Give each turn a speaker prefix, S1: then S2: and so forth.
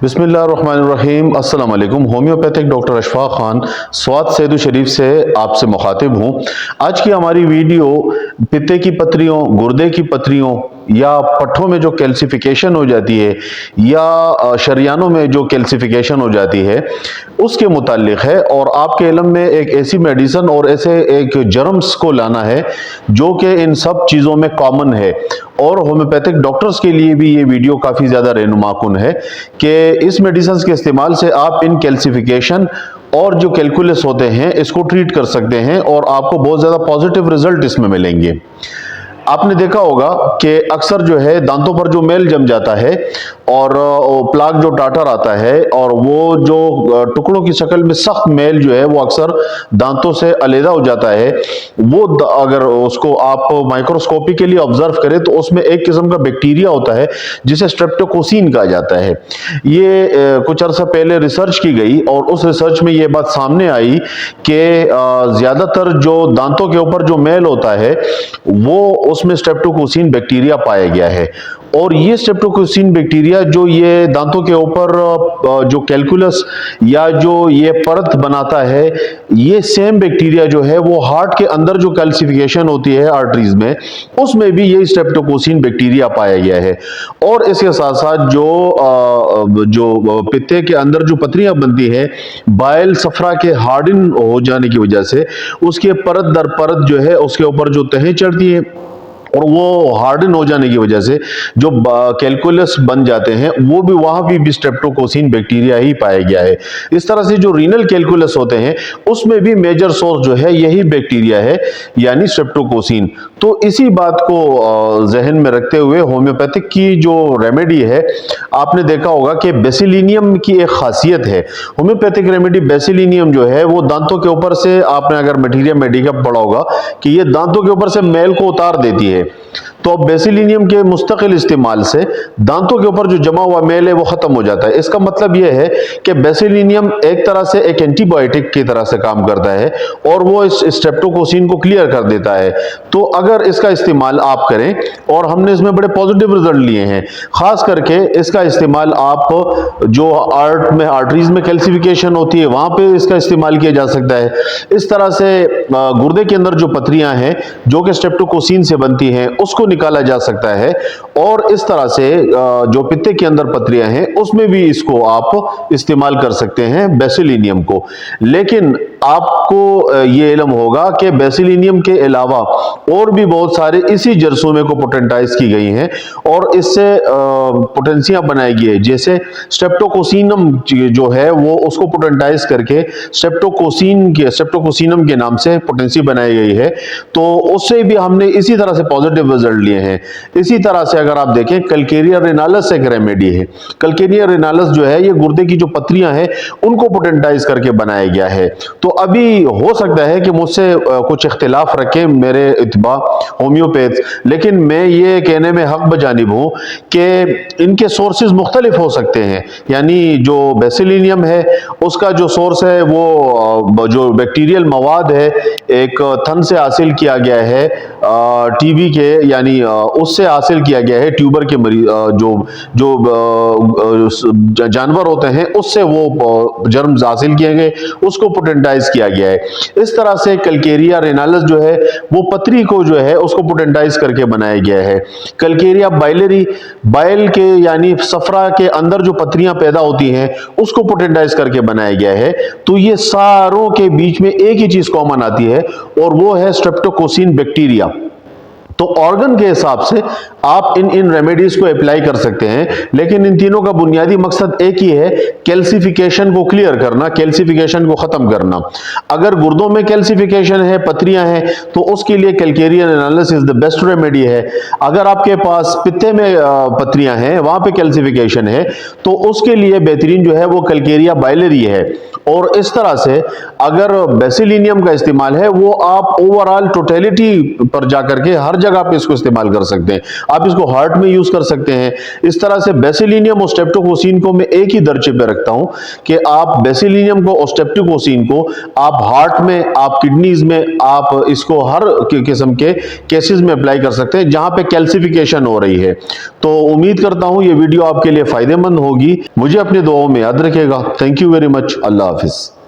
S1: बिस्मिल्लाहिर्रहमानिर्रहीम। अस्सलाम वालेकुम। होम्योपैथिक डॉक्टर अशफाक खान स्वात सेहदु शरीफ से आपसे मुखातिब हूँ। आज की हमारी वीडियो पित्ते की पथरियों, गुर्दे की पथरियों या पट्ठों में जो कैल्सिफिकेशन हो जाती है या शरियानों में जो कैल्सिफिकेशन हो जाती है उसके मुतालिक है। और आपके इल्म में एक ऐसी मेडिसिन और ऐसे एक जर्म्स को लाना है जो कि इन सब चीज़ों में कॉमन है। और होम्योपैथिक डॉक्टर्स के लिए भी ये वीडियो काफ़ी ज़्यादा रहनुमाकुन है कि इस मेडिसिन के इस्तेमाल से आप इन कैल्सिफिकेशन और जो कैलकुलस होते हैं इसको ट्रीट कर सकते हैं और आपको बहुत ज़्यादा पॉजिटिव रिजल्ट इसमें मिलेंगे। आपने देखा होगा कि अक्सर जो है दांतों पर जो मैल जम जाता है और प्लाक जो टाटर आता है और वो जो टुकड़ों की शक्ल में सख्त मैल जो है वो अक्सर दांतों से अलग हो जाता है। वो अगर उसको आप माइक्रोस्कोपिकली ऑब्जर्व करें तो उसमें एक किस्म का बैक्टीरिया होता है जिसे स्ट्रेप्टोकोसिन कहा जाता है। ये कुछ अर्सा पहले रिसर्च की गई और उस रिसर्च में ये बात सामने आई कि ज़्यादातर जो दांतों के ऊपर जो मैल होता है वो उसमें स्ट्रेप्टोकोसिन बैक्टीरिया पाया गया है। और ये स्ट्रेप्टोकोसिन बैक्टीरिया जो ये दांतों के ऊपर जो कैलकुलस या जो ये परत बनाता है, ये सेम बैक्टीरिया जो है वो हार्ट के अंदर जो कैल्सिफिकेशन होती है आर्टरीज में, उसमें भी ये स्ट्रेप्टोकोसिन बैक्टीरिया पाया गया है। और इसके साथ साथ जो पित्ते के अंदर जो पथरियां बनती है बाइल सफरा के हार्डन हो जाने की वजह से उसके परत दर परत जो है उसके ऊपर जो तहें चढ़ती है और वो हार्डन हो जाने की वजह से जो कैलकुलस बन जाते हैं वो भी वहां भी स्ट्रेप्टोकोसिन बैक्टीरिया ही पाया गया है। इस तरह से जो रीनल कैलकुलस होते हैं उसमें भी मेजर सोर्स जो है यही बैक्टीरिया है यानी स्ट्रेप्टोकोसिन। तो इसी बात को जहन में रखते हुए होम्योपैथिक की जो रेमेडी है, आपने देखा होगा कि बेसिलिनियम की एक खासियत है। होम्योपैथिक रेमेडी बेसिलिनियम जो है वो दांतों के ऊपर से, आपने अगर मटीरियल मेडिका पढ़ा होगा कि ये दांतों के ऊपर से मैल को उतार देती है। तो बेसिलिनियम के मुस्तकिल इस्तेमाल से दांतों के ऊपर जो जमा हुआ मैल है वो खत्म हो जाता है। इसका मतलब यह है कि बेसिलिनियम एक तरह से एक एंटीबायोटिक की तरह से काम करता है और वो इस स्ट्रेप्टोकोसिन को क्लियर कर देता है। तो अगर इसका इस्तेमाल आप करें, और हमने इसमें बड़े पॉजिटिव रिजल्ट लिए हैं, खास करके इसका इस्तेमाल आप जो आर्टरीज में कैल्सिफिकेशन होती है वहां पे इसका इस्तेमाल किया जा सकता है। इस तरह से गुर्दे के अंदर जो पथरियां हैं जो कि स्ट्रेप्टोकोसिन से बनती हैं उसको निकाला जा सकता है। और इस तरह से जो पित्ते के अंदर पथरियां हैं उसमें भी इसको आप इस्तेमाल कर सकते हैं बेसिलिनियम को। लेकिन आपको ये इल्म होगा कि बेसिलिनियम के अलावा और भी बहुत सारे इसी जरसूमे को पोटेंटाइज की गई हैं और इससे पोटेंसियां बनाई गई है। जैसे स्ट्रेप्टोकोसिनम जो है वो उसको पोटेंटाइज करके स्ट्रेप्टोकोसिनम के नाम से पोटेंसी बनाई गई है। तो उससे भी हमने इसी तरह से पॉजिटिव रिजल्ट लिए हैं। इसी तरह से अगर आप देखें कैल्केरिया रेनालिस एक रेमेडी है। कैल्केरिया रेनालिस जो है ये गुर्दे की जो पथरियां हैं उनको पोटेंटाइज करके बनाया गया है। तो अभी हो सकता है कि मुझसे कुछ इख्तिलाफ रखें मेरे इत्बा होम्योपैथ, लेकिन मैं ये कहने में हक बजानिब हूँ कि इनके सोर्सेज मुख्तलिफ हो सकते हैं। यानी जो बेसिलिनियम है उसका जो सोर्स है वो जो बैक्टीरियल मवाद है एक थन से हासिल किया गया है, टीबी के यानी उससे हासिल किया गया है, ट्यूबर के मरीज जो जानवर होते हैं उससे वो जर्म्स हासिल किए गए, उसको पोटेंटाइज किया गया है। इस तरह से कैल्केरिया रेनालिस जो है वो पथरी को जो है उसको पोटेंटाइज करके बनाया गया है। कैल्केरिया बाइलरी, बाइल के यानी सफरा के अंदर जो पथरियां पैदा होती हैं उसको पोटेंटाइज करके बनाया गया है। तो ये सारों के बीच में एक ही चीज कॉमन आती है और वो है स्ट्रेप्टोकोसिन बैक्टीरिया। तो ऑर्गन के हिसाब से आप इन रेमेडीज को अप्लाई कर सकते हैं, लेकिन इन तीनों का बुनियादी मकसद एक ही है, कैल्सिफिकेशन को क्लियर करना, कैल्सिफिकेशन को खत्म करना। अगर गुर्दों में कैल्सिफिकेशन है, पथरियां हैं, तो उसके लिए calcarea renalis is the best remedy है। अगर आपके पास पित्ते में पथरियां हैं, वहां पे कैल्सिफिकेशन है, तो उसके लिए बेहतरीन जो है वो कैल्केरिया बाइलरी है। और इस तरह से अगर बेसिलिनियम का इस्तेमाल है वो आप ओवरऑल टोटलिटी पर जाकर के हर जगह जगह आप इसको इस्तेमाल कर सकते हैं। आप इसको हार्ट में यूज कर सकते हैं। इस तरह से बेसिलिनियम और स्ट्रेप्टोकोसिन को मैं एक ही दर्जे पे रखता हूं कि आप बेसिलिनियम को और स्ट्रेप्टोकोसिन को आप हार्ट में, आप किडनीज में, आप इसको हर किस्म के केसेस में अप्लाई कर सकते हैं जहां पे कैल्सिफिकेशन हो रही है। तो उम्मीद करता हूं ये वीडियो आपके लिए फायदेमंद होगी। मुझे अपनी दुआओं में याद रखिएगा। Thank you very much. Allah Hafiz.